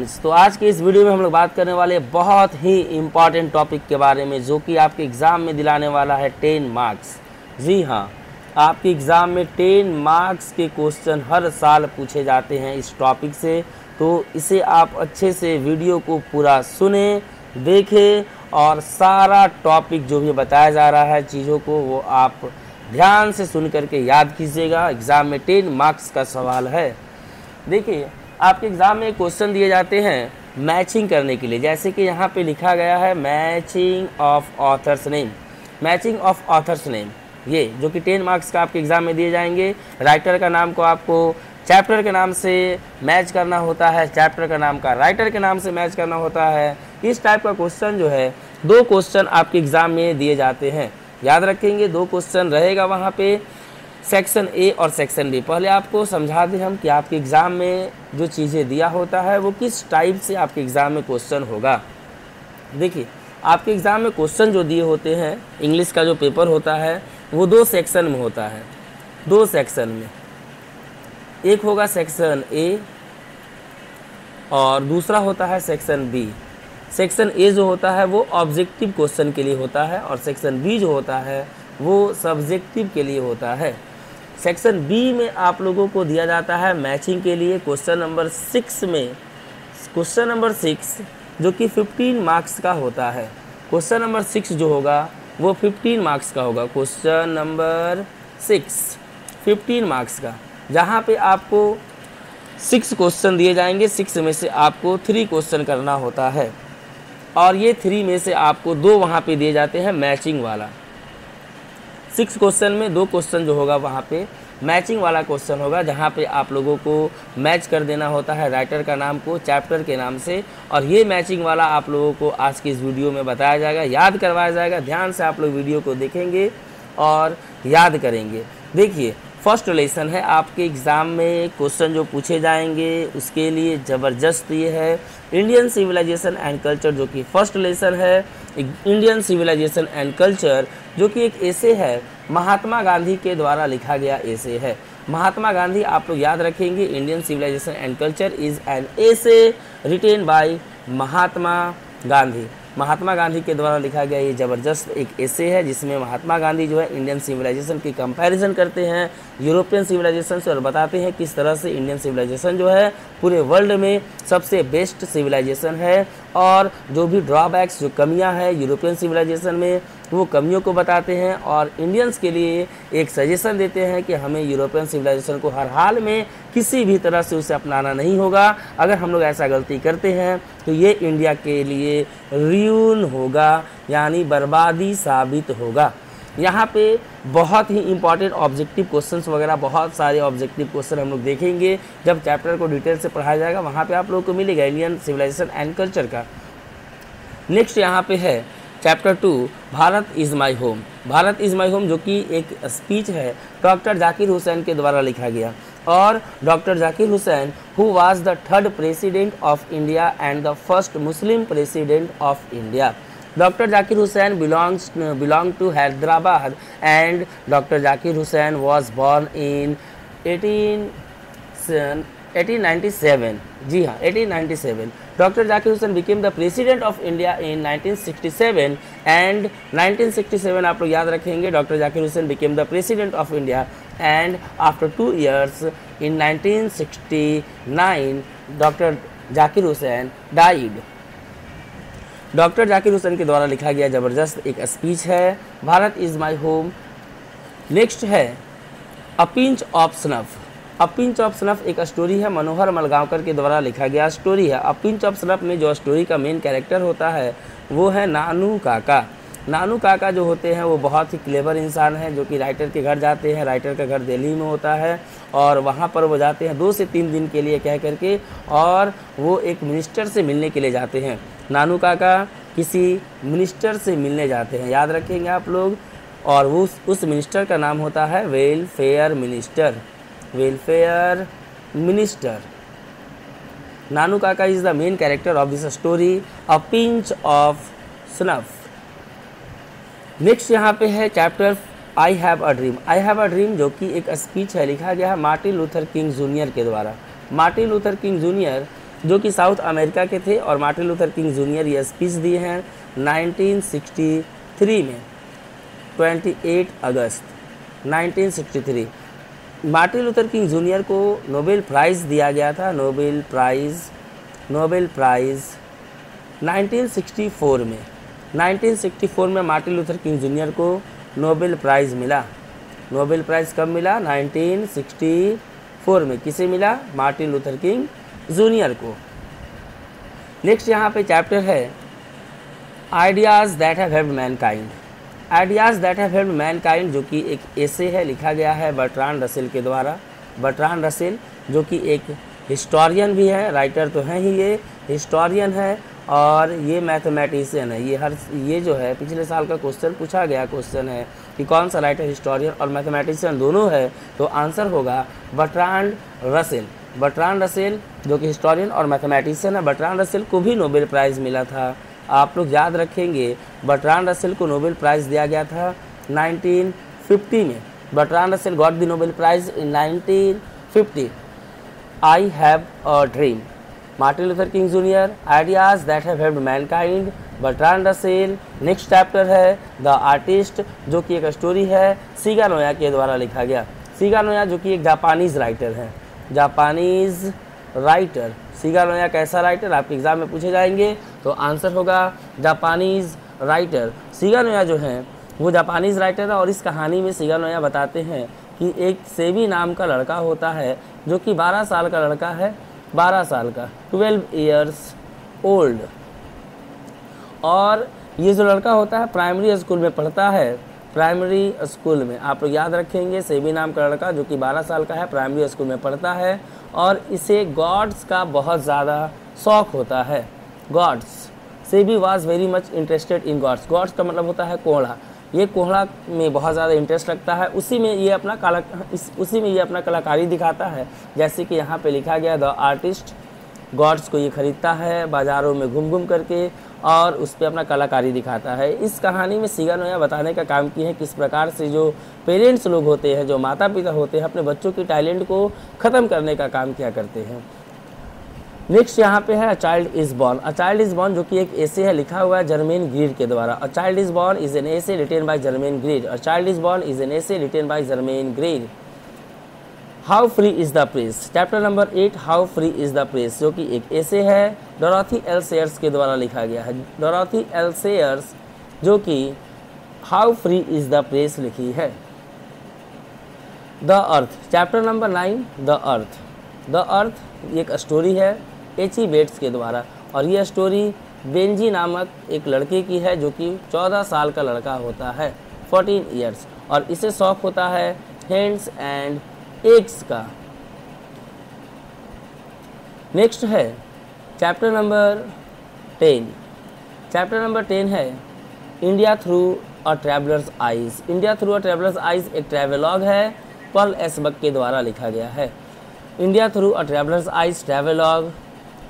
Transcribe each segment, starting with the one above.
Students, तो आज के इस वीडियो में हम लोग बात करने वाले बहुत ही इम्पॉर्टेंट टॉपिक के बारे में जो कि आपके एग्ज़ाम में दिलाने वाला है 10 मार्क्स। जी हाँ, आपके एग्ज़ाम में 10 मार्क्स के क्वेश्चन हर साल पूछे जाते हैं इस टॉपिक से। तो इसे आप अच्छे से वीडियो को पूरा सुने, देखें और सारा टॉपिक जो भी बताया जा रहा है चीज़ों को वो आप ध्यान से सुन करके याद कीजिएगा। एग्ज़ाम में 10 मार्क्स का सवाल है। देखिए, आपके एग्ज़ाम में क्वेश्चन दिए जाते हैं मैचिंग करने के लिए, जैसे कि यहाँ पे लिखा गया है matching of author's name. Matching of author's name ये जो कि 10 मार्क्स का आपके एग्ज़ाम में दिए जाएंगे। राइटर का नाम को आपको चैप्टर के नाम से मैच करना होता है, चैप्टर का नाम का राइटर के नाम से मैच करना होता है। इस टाइप का क्वेश्चन जो है 2 क्वेश्चन आपके एग्ज़ाम में दिए जाते हैं। याद रखेंगे 2 क्वेश्चन रहेगा वहाँ पे, सेक्शन ए और सेक्शन बी। पहले आपको समझा दें हम कि आपके एग्ज़ाम में जो चीज़ें दिया होता है वो किस टाइप से आपके एग्ज़ाम में क्वेश्चन होगा। देखिए, आपके एग्ज़ाम में क्वेश्चन जो दिए होते हैं, इंग्लिश का जो पेपर होता है वो 2 सेक्शन में होता है। 2 सेक्शन में, एक होगा सेक्शन ए और दूसरा होता है सेक्शन बी। सेक्शन ए जो होता है वो ऑब्जेक्टिव क्वेश्चन के लिए होता है और सेक्शन बी जो होता है वो सब्जेक्टिव के लिए होता है। सेक्शन बी में आप लोगों को दिया जाता है मैचिंग के लिए क्वेश्चन नंबर 6 में, क्वेश्चन नंबर 6 जो कि 15 मार्क्स का होता है। क्वेश्चन नंबर 6 जो होगा वो 15 मार्क्स का होगा। क्वेश्चन नंबर 6 15 मार्क्स का, जहाँ पे आपको 6 क्वेश्चन दिए जाएंगे। 6 में से आपको 3 क्वेश्चन करना होता है और ये 3 में से आपको 2 वहाँ पे दिए जाते हैं मैचिंग वाला। 6 क्वेश्चन में 2 क्वेश्चन जो होगा वहाँ पे मैचिंग वाला क्वेश्चन होगा, जहाँ पे आप लोगों को मैच कर देना होता है राइटर का नाम को चैप्टर के नाम से। और ये मैचिंग वाला आप लोगों को आज की इस वीडियो में बताया जाएगा, याद करवाया जाएगा। ध्यान से आप लोग वीडियो को देखेंगे और याद करेंगे। देखिए, फर्स्ट लेसन है आपके एग्ज़ाम में क्वेश्चन जो पूछे जाएंगे उसके लिए ज़बरदस्त ये है इंडियन सिविलाइजेशन एंड कल्चर, जो कि फर्स्ट लेसन है। इंडियन सिविलाइजेशन एंड कल्चर जो कि एक एसे है, महात्मा गांधी के द्वारा लिखा गया एसे है। महात्मा गांधी आप लोग याद रखेंगे, Indian civilisation and culture is an essay written by Mahatma Gandhi. Mahatma Gandhi के द्वारा लिखा गया ये ज़बरदस्त एक एसे है जिसमें महात्मा गांधी जो है इंडियन सिविलाइजेशन की कंपैरिजन करते हैं यूरोपियन सिविलाइजेशन से और बताते हैं किस तरह से इंडियन सिविलाइजेशन जो है पूरे वर्ल्ड में सबसे बेस्ट सिविलाइजेशन है। और जो भी ड्रॉबैक्स, जो कमियां हैं यूरोपियन सिविलाइजेशन में, वो कमियों को बताते हैं और इंडियंस के लिए एक सजेशन देते हैं कि हमें यूरोपियन सिविलाइजेशन को हर हाल में किसी भी तरह से उसे अपनाना नहीं होगा। अगर हम लोग ऐसा गलती करते हैं तो ये इंडिया के लिए रुइन होगा, यानी बर्बादी साबित होगा। यहाँ पे बहुत ही इंपॉर्टेंट ऑब्जेक्टिव क्वेश्चंस वगैरह, बहुत सारे ऑब्जेक्टिव क्वेश्चन हम लोग देखेंगे जब चैप्टर को डिटेल से पढ़ाया जाएगा। वहाँ पे आप लोगों को मिलेगा इंडियन सिविलाइजेशन एंड कल्चर का। नेक्स्ट यहाँ पे है chapter 2 Bharat is my home. Bharat is my home जो कि एक स्पीच है डॉक्टर जाकिर हुसैन के द्वारा लिखा गया। और doctor Zakir Hussain who was the 3rd president of India and the first Muslim president of India. Dr. Zakir Hussain belonged to Hyderabad and Dr. Zakir Hussain was born in 1897. जी हाँ, 1897. Dr. Zakir Hussain became the president of India in 1967 and 1967 आप लोग याद रखेंगे। Dr. Zakir Hussain became the president of India and after 2 years in 1969 Dr. Zakir Hussain died. Doctor Zakir Hussain के द्वारा लिखा गया ज़बरदस्त एक स्पीच है Bharat is my home. Next है a pinch of snuff. A pinch of snuff एक स्टोरी है, मनोहर मलगांवकर के द्वारा लिखा गया स्टोरी है। अ पिंच ऑफ स्नफ में जो स्टोरी का मेन कैरेक्टर होता है वो है नानू काका। नानू काका जो होते हैं वो बहुत ही क्लेवर इंसान हैं जो कि राइटर के घर जाते हैं। राइटर का घर दिल्ली में होता है और वहाँ पर वो जाते हैं 2 से 3 दिन के लिए कह करके, और वो एक मिनिस्टर से मिलने के लिए जाते हैं। नानू काका किसी मिनिस्टर से मिलने जाते हैं, याद रखेंगे आप लोग। और वो उस मिनिस्टर का नाम होता है वेलफेयर मिनिस्टर। वेलफेयर मिनिस्टर नानू काका is the main character of this story a pinch of snuff. Next यहाँ पे है chapter I have a dream. I have a dream जो कि एक स्पीच है, लिखा गया है मार्टिन लूथर किंग जूनियर के द्वारा। मार्टिन लूथर किंग जूनियर जो कि साउथ अमेरिका के थे, और मार्टिन लूथर किंग जूनियर ये स्पीच दिए हैं 1963 में, 28 अगस्त 1963। मार्टिन लूथर किंग जूनियर को नोबेल प्राइज़ दिया गया था, नोबेल प्राइज़ 1964 में। 1964 में मार्टिन लूथर किंग जूनियर को नोबेल प्राइज़ मिला। नोबेल प्राइज़ कब मिला? 1964 में। किसे मिला? मार्टिन लूथर किंग जूनियर को। नेक्स्ट यहाँ पे चैप्टर है ideas that have helped Mankind. Ideas that have helped Mankind, जो कि एक एसे है, लिखा गया है बर्ट्रांड रसेल के द्वारा। बर्ट्रांड रसेल जो कि एक हिस्टोरियन भी है, राइटर तो हैं ही, ये हिस्टोरियन है और ये मैथमेटिशियन है। ये जो है पिछले साल का क्वेश्चन पूछा गया क्वेश्चन है कि कौन सा राइटर हिस्टोरियन और मैथमेटिशियन दोनों है, तो आंसर होगा बर्ट्रांड रसेल। बर्ट्रांड रसेल जो कि हिस्टोरियन और मैथमेटिशियन है। बर्ट्रांड रसेल को भी नोबेल प्राइज़ मिला था। आप लोग याद रखेंगे, बर्ट्रांड रसेल को नोबेल प्राइज़ दिया गया था 1950 में। Bertrand Russell got the Nobel prize in 1950। I have a dream, Martin Luther king junior. Ideas that have helped Mankind, Bertrand Russell. Next chapter है द आर्टिस्ट, जो कि एक स्टोरी है सीगा नोया के द्वारा लिखा गया। सीगा नोया जो कि एक जापानीज़ राइटर है, जापानीज़ राइटर। सीगा नोया कैसा राइटर, आपके एग्जाम में पूछे जाएंगे, तो आंसर होगा जापानीज़ राइटर। सीगा नोया जो है वो जापानीज़ राइटर है, और इस कहानी में सीगा नोया बताते हैं कि एक सेबी नाम का लड़का होता है जो कि 12 साल का लड़का है, 12 साल का, 12 ईयर्स ओल्ड। और ये जो लड़का होता है प्राइमरी स्कूल में पढ़ता है, प्राइमरी स्कूल में। आप लोग याद रखेंगे, सेबी नाम का लड़का जो कि 12 साल का है, प्राइमरी स्कूल में पढ़ता है, और इसे गॉड्स का बहुत ज़्यादा शौक़ होता है। गॉड्स, सेबी was very much interested in gods. Gods का मतलब होता है कोहड़ा। ये कोहड़ा में बहुत ज़्यादा इंटरेस्ट रखता है, उसी में ये अपना कलाकारी दिखाता है। जैसे कि यहाँ पे लिखा गया, द आर्टिस्ट गॉड्स को ये खरीदता है बाज़ारों में घूम घूम करके, और उस पर अपना कलाकारी दिखाता है। इस कहानी में सीगा नोया बताने का काम किया है किस प्रकार से जो पेरेंट्स लोग होते हैं, जो माता पिता होते हैं, अपने बच्चों के टैलेंट को ख़त्म करने का काम किया करते हैं। नेक्स्ट यहाँ पे है अ child is born. A child is born जो कि एक एसे है, लिखा हुआ है जर्मेन ग्रीड के द्वारा। A child is born is an essay written by Germaine Greer. A child is born is an essay written by Germaine Greer. How free is the press, chapter number 8, how free is the press, जो कि एक एसे है, Dorothy L shares के द्वारा लिखा गया है। Dorothy L shares जो कि how free is the press लिखी है। The earth, chapter number 9, the earth. The earth एक स्टोरी है एच.ई. बेट्स के द्वारा, और यह स्टोरी बेंजी नामक एक लड़के की है जो कि 14 साल का लड़का होता है, 14 ईयर्स, और इसे शौक होता है हैंड्स एंड एग्स का। नेक्स्ट है चैप्टर नंबर 10। चैप्टर नंबर 10 है India through a traveller's eyes. India through a traveller's eyes एक ट्रैवलॉग है, पर्ल एस बक के द्वारा लिखा गया है। India through a traveller's eyes travelogue,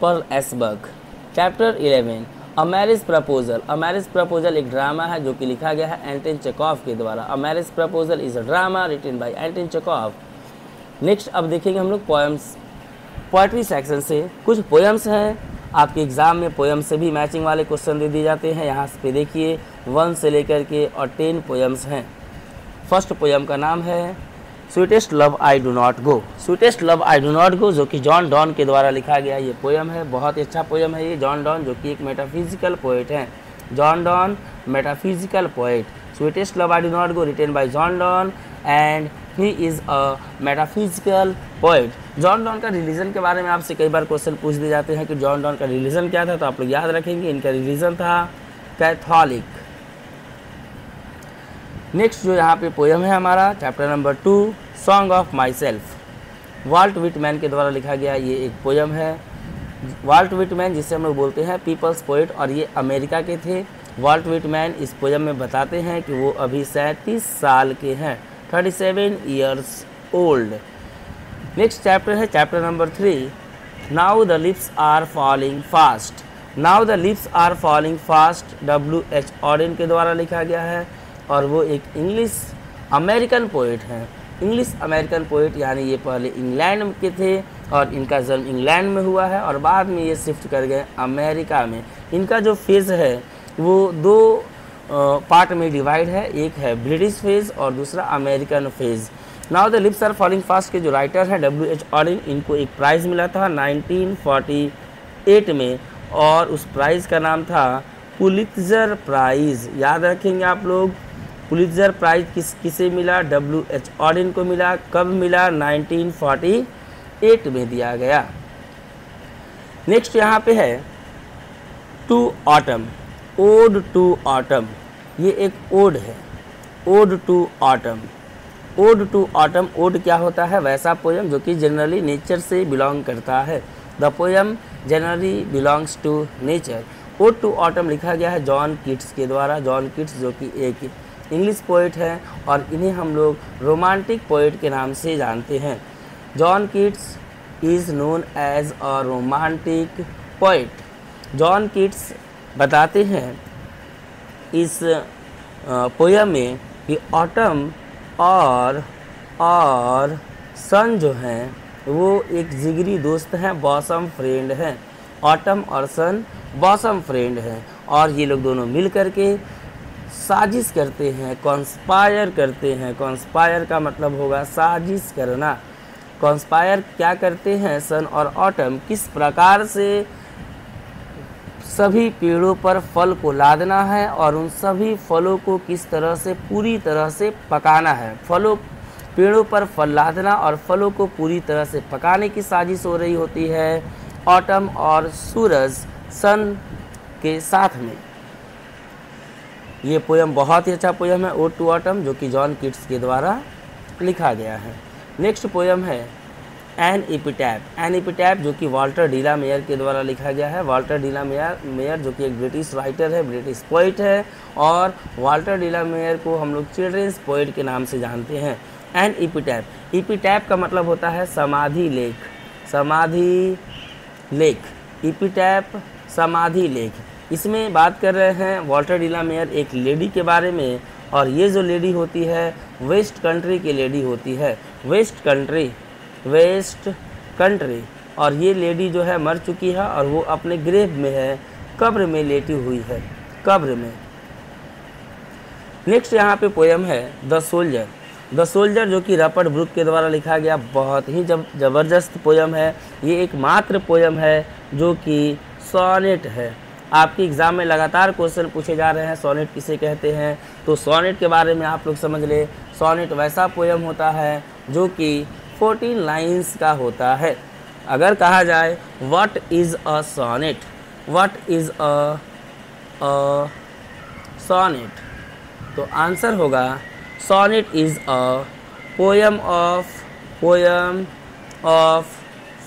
Pearl S Buck. Chapter 11 a marriage proposal. A marriage proposal एक drama है जो कि लिखा गया है एंटन चेखोव के द्वारा। A marriage proposal is a drama written by Anton Chekhov. Next अब देखेंगे हम लोग पोएम्स, पोएट्री सेक्शन से कुछ पोएम्स हैं। आपके एग्ज़ाम में पोएम से भी मैचिंग वाले क्वेश्चन दे दिए जाते हैं। यहाँ पे देखिए 1 से लेकर के और 10 पोएम्स हैं। फर्स्ट पोएम का नाम है sweetest love I do not go. Sweetest love I do not गो जो कि जॉन डॉन के द्वारा लिखा गया ये पोएम है। बहुत ही अच्छा पोएम है ये। जॉन डॉन जो कि एक मेटाफिजिकल पोएट हैं। John Donne metaphysical poet. Sweetest love I do not go written by John Donne and he is a metaphysical poet. John Donne का रिलीजन के बारे में आपसे कई बार क्वेश्चन पूछ दिए जाते हैं कि जॉन डॉन का रिलीजन क्या था, तो आप लोग याद रखेंगे इनका रिलीजन था कैथोलिक। नेक्स्ट जो यहाँ पे पोएम है हमारा chapter number 2 song of myself. Walt Whitman के द्वारा लिखा गया ये एक पोएम है। वाल्ट विटमैन जिसे हम लोग बोलते हैं पीपल्स पोएट, और ये अमेरिका के थे। वाल्ट विटमैन इस पोएम में बताते हैं कि वो अभी 37 साल के हैं, 37 ईयर्स ओल्ड। नेक्स्ट चैप्टर है chapter number 3 now the lips are falling fast. Now the lips are falling fast W.H. Auden के द्वारा लिखा गया है, और वो एक इंग्लिश अमेरिकन पोएट हैं। इंग्लिश अमेरिकन पोएट यानी ये पहले इंग्लैंड के थे और इनका जन्म इंग्लैंड में हुआ है और बाद में ये शिफ्ट कर गए अमेरिका में। इनका जो फेज़ है वो दो पार्ट में डिवाइड है, एक है ब्रिटिश फेज़ और दूसरा American phase. Now the lips are falling fast के जो राइटर हैं W.H. ऑरेंज, इनको एक प्राइज़ मिला था 1948 में और उस प्राइज़ का नाम था पुलित्ज़र प्राइज़। याद रखेंगे आप लोग, पुलित्ज़र प्राइज़ किसे मिला? W.H. ऑरेंज को मिला। कब मिला? 1948 में दिया गया। नेक्स्ट यहाँ पे है to autumn, ode to autumn. ये एक ओड है, ode to autumn. Ode to autumn, ode क्या होता है? वैसा पोयम जो कि जनरली नेचर से बिलोंग करता है। The poem generally belongs to nature. Ode to autumn लिखा गया है जॉन कीट्स के द्वारा। जॉन कीट्स जो कि एक इंग्लिश पोइट है और इन्हें हम लोग रोमांटिक पोइट के नाम से जानते हैं। John Keats is known as a romantic poet. John Keats बताते हैं इस पोयम में कि ऑटम और सन जो हैं वो एक जिगरी दोस्त हैं, बॉसम फ्रेंड हैं। ऑटम और सन बॉसम फ्रेंड हैं और ये लोग दोनों मिल कर के साजिश करते हैं, कॉन्स्पायर करते हैं। कॉन्स्पायर का मतलब होगा साजिश करना। कॉन्स्पायर क्या करते हैं? सन और ऑटम किस प्रकार से सभी पेड़ों पर फल को लादना है और उन सभी फलों को किस तरह से पूरी तरह से पकाना है। पेड़ों पर फल लादना और फलों को पूरी तरह से पकाने की साजिश हो रही होती है ऑटम और सूरज सन के साथ में। ये पोयम बहुत ही अच्छा पोयम है, ओड टू ऑटम, जो कि जॉन कीट्स के द्वारा लिखा गया है। नेक्स्ट पोयम है एन एपिटैफ। एन एपिटैफ जो कि वाल्टर डीला मेयर के द्वारा लिखा गया है। वाल्टर डीला मेयर जो कि एक ब्रिटिश राइटर है, ब्रिटिश पोइट है और वाल्टर डीला मेयर को हम लोग चिल्ड्रेंस पोइट के नाम से जानते हैं। एन एपिटैफ, एपिटैफ का मतलब होता है समाधि लेख। समाधि लेख, एपिटैफ समाधि लेख। इसमें बात कर रहे हैं वाल्टर डीला मेयर एक लेडी के बारे में और ये जो लेडी होती है वेस्ट कंट्री की लेडी होती है। वेस्ट कंट्री और ये लेडी जो है मर चुकी है और वो अपने ग्रेव में है, कब्र में लेटी हुई है, कब्र में। नेक्स्ट यहाँ पे पोयम है द सोल्जर। द सोल्जर जो कि रपर्ट ब्रूक के द्वारा लिखा गया बहुत ही ज़बरदस्त पोयम है। ये एकमात्र पोयम है जो कि सोनेट है। आपके एग्ज़ाम में लगातार क्वेश्चन पूछे जा रहे हैं सोनेट किसे कहते हैं, तो सोनेट के बारे में आप लोग समझ ले। सोनेट वैसा पोयम होता है जो कि 14 लाइन्स का होता है। अगर कहा जाए what is a sonnet, what is a sonnet, तो आंसर होगा sonnet is a poem of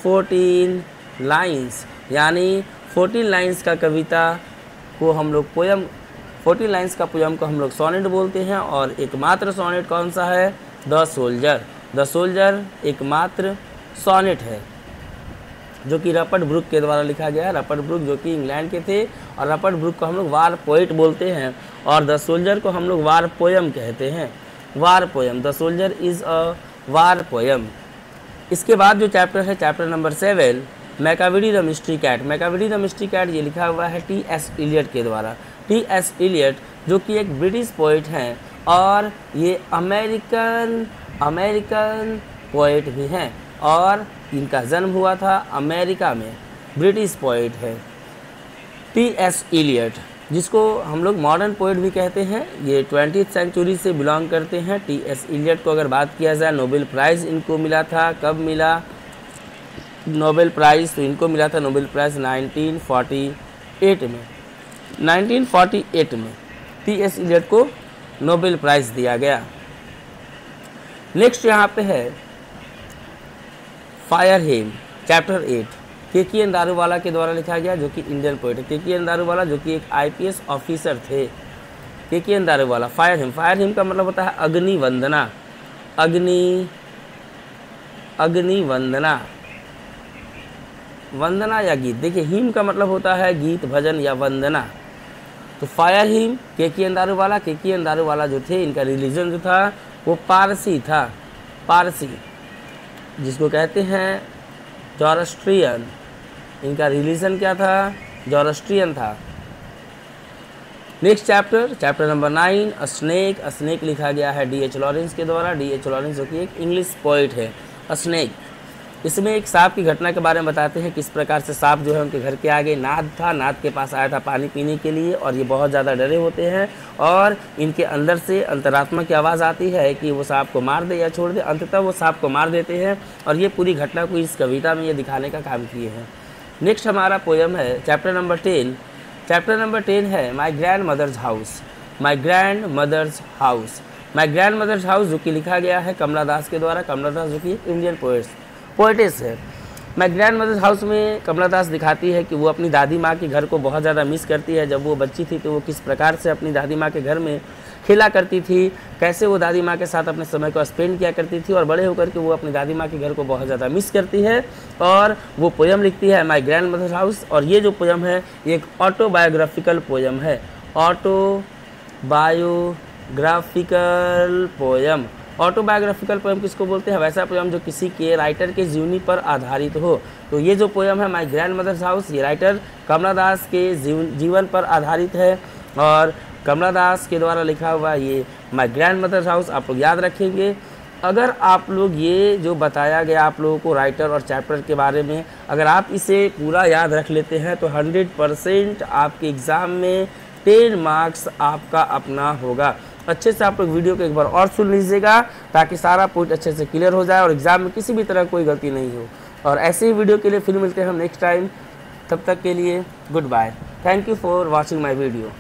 14 lines. यानी 14 लाइन्स का कविता को हम लोग पोयम, 14 लाइन्स का पोयम को हम लोग सोनेट बोलते हैं। और एकमात्र सोनेट कौन सा है? The soldier. द सोल्जर एकमात्र सोनेट है जो कि रपर्ट ब्रूक के द्वारा लिखा गया है। रपर्ट ब्रूक जो कि इंग्लैंड के थे और रपर्ट ब्रूक को हम लोग वार पोइट बोलते हैं और द सोल्जर को हम लोग वार पोयम कहते हैं। War poem, the soldier is a war poem. इसके बाद जो चैप्टर है chapter number 7 Macavity the mystery cat. Macavity the mystery cat ये लिखा हुआ है T.S. इलियट के द्वारा। T.S. इलियट जो कि एक ब्रिटिश पोइट हैं और ये अमेरिकन पोइट भी हैं और इनका जन्म हुआ था अमेरिका में। ब्रिटिश पोइट है T.S. इलियट, जिसको हम लोग मॉडर्न पोइट भी कहते हैं। ये 20th सेंचुरी से बिलोंग करते हैं। T.S. इलियट को अगर बात किया जाए नोबेल प्राइज़ इनको मिला था। कब मिला नोबेल प्राइज़? तो इनको मिला था नोबेल प्राइज़ 1948 में। 1948 में T.S. इलियट को नोबेल प्राइज़ दिया गया। नेक्स्ट यहाँ पे है फायर हेम चैप्टर 8। के.एन. दारूवाला के द्वारा लिखा गया जो कि इंडियन पोइट है। के.एन. दारूवाला जो कि एक IPS ऑफिसर थे। के.एन. दारूवाला। फायर हेम, फायर हेम का मतलब होता है अग्नि वंदना। अग्नि वंदना, वंदना या गीत। देखिए हिम का मतलब होता है गीत, भजन या वंदना। तो fire him K. N.. Daruwalla. K. N.. Daruwalla जो थे इनका रिलीजन जो था वो पारसी था। पारसी जिसको कहते हैं ज़ोरास्ट्रियन, इनका रिलीजन क्या था? ज़ोरास्ट्रियन था। नेक्स्ट चैप्टर, चैप्टर नंबर 9, अ स्नेक। अ स्नेक लिखा गया है D.H. लॉरेंस के द्वारा। D.H. लॉरेंस जो कि एक इंग्लिश पोइट है। अ स्नेक, इसमें एक सांप की घटना के बारे में बताते हैं, किस प्रकार से सांप जो है उनके घर के आगे नाद था, नाद के पास आया था पानी पीने के लिए, और ये बहुत ज़्यादा डरे होते हैं और इनके अंदर से अंतरात्मा की आवाज़ आती है कि वो सांप को मार दे या छोड़ दे। अंततः वो सांप को मार देते हैं और ये पूरी घटना को इस कविता में ये दिखाने का काम किए हैं। नेक्स्ट हमारा पोएम है चैप्टर नंबर 10। चैप्टर नंबर 10 है my grandmother's house. My grandmother's house, my grandmother's house जो कि लिखा गया है कमला दास के द्वारा। कमला दास जो कि इंडियन पोएटिस है। माई ग्रैंड मदर्स हाउस में कमला दास दिखाती है कि वो अपनी दादी माँ के घर को बहुत ज़्यादा मिस करती है। जब वो बच्ची थी तो वो किस प्रकार से अपनी दादी माँ के घर में खेला करती थी, कैसे वो दादी माँ के साथ अपने समय को स्पेंड किया करती थी, और बड़े होकर के वो अपनी दादी माँ के घर को बहुत ज़्यादा मिस करती है और वो पोएम लिखती है माई ग्रैंड मदर्स हाउस। और ये जो पोएम है ये एक ऑटोबायोग्राफिकल पोएम है। ऑटोबायोग्राफिकल पोएम, ऑटोबायोग्राफिकल पोएम किसको बोलते हैं? वैसा पोएम जो किसी के राइटर के जीवनी पर आधारित हो। तो ये जो पोएम है माई ग्रैंड मदर्स हाउस, ये राइटर कमला दास के जीवन पर आधारित है और कमला दास के द्वारा लिखा हुआ ये माई ग्रैंड मदर्स हाउस आप लोग याद रखेंगे। अगर आप लोग ये जो बताया गया आप लोगों को राइटर और चैप्टर के बारे में, अगर आप इसे पूरा याद रख लेते हैं तो 100% आपके एग्ज़ाम में 10 मार्क्स आपका अपना होगा। अच्छे से आप लोग वीडियो को एक बार और सुन लीजिएगा ताकि सारा पॉइंट अच्छे से क्लियर हो जाए और एग्ज़ाम में किसी भी तरह कोई गलती नहीं हो। और ऐसे ही वीडियो के लिए फिर मिलते हैं हम नेक्स्ट टाइम। तब तक के लिए goodbye. Thank you for watching my video.